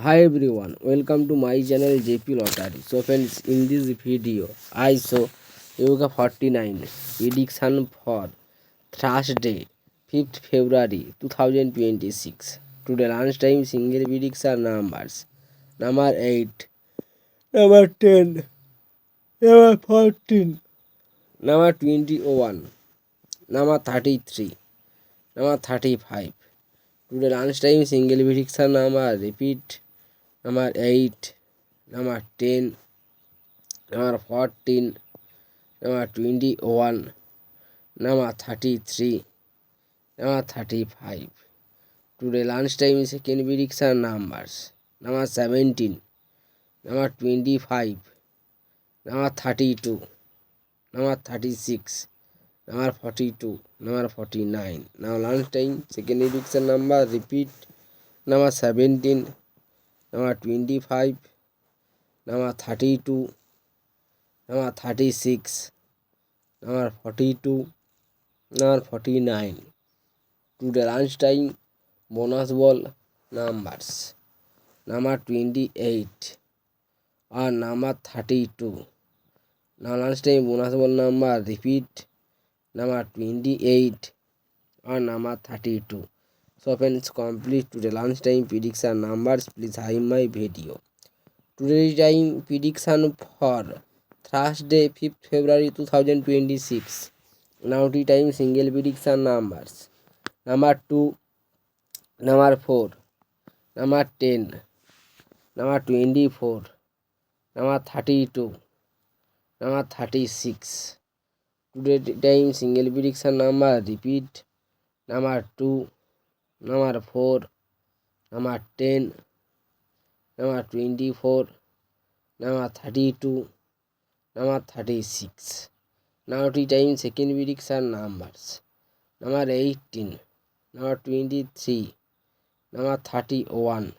Hi everyone, welcome to my channel JP Lottery. So friends, in this video, I show Yoga 49 prediction for Thursday, 5th February 2026. Today lunchtime single prediction numbers. Number 8, number 10, number 14, number 21, number 33, number 35. Today lunchtime single prediction number repeat. Number 8, number 10, number 14, number 21, number 33, number 35. Today lunchtime second prediction numbers. Number 17, number 25, number 32, number 36, number 42, number 49. Now lunchtime second prediction number repeat. Number 17, number 25, number 32, number 36, number 42, number 49. Today lunchtime bonus ball numbers. Number 28 or number 32. Now lunchtime bonus ball number repeat. Number 28 or number 32. So friends, complete today lunchtime prediction numbers. Please hide my video. Today time prediction for Thursday, 5th February 2026. Now the time single prediction numbers. Number 2, number 4, number 10, number 24, number 32, number 36. Today time single prediction number repeat. Number 2, number 4, number 10, number 24, number 32, number 36. Now the time second prediction numbers. Number 18, number 23, number 31,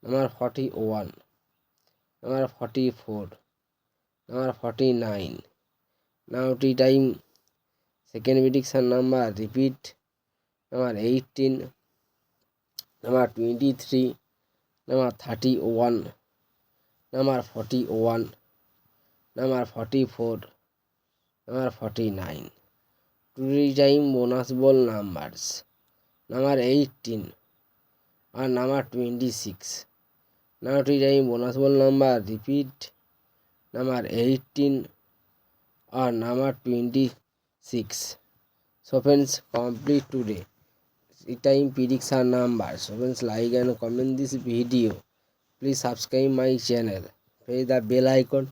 number 41, number 44, number 49. Now the time second prediction number repeat. Number 18, number 23, number 31, number 41, number 44, number 49. Today time bonus ball numbers. Number 18 or number 26. Now today time bonus ball number repeat. Number 18 or number 26. So friends, complete today time prediction numbers. So friends, like and comment this video. Please subscribe my channel. Press the bell icon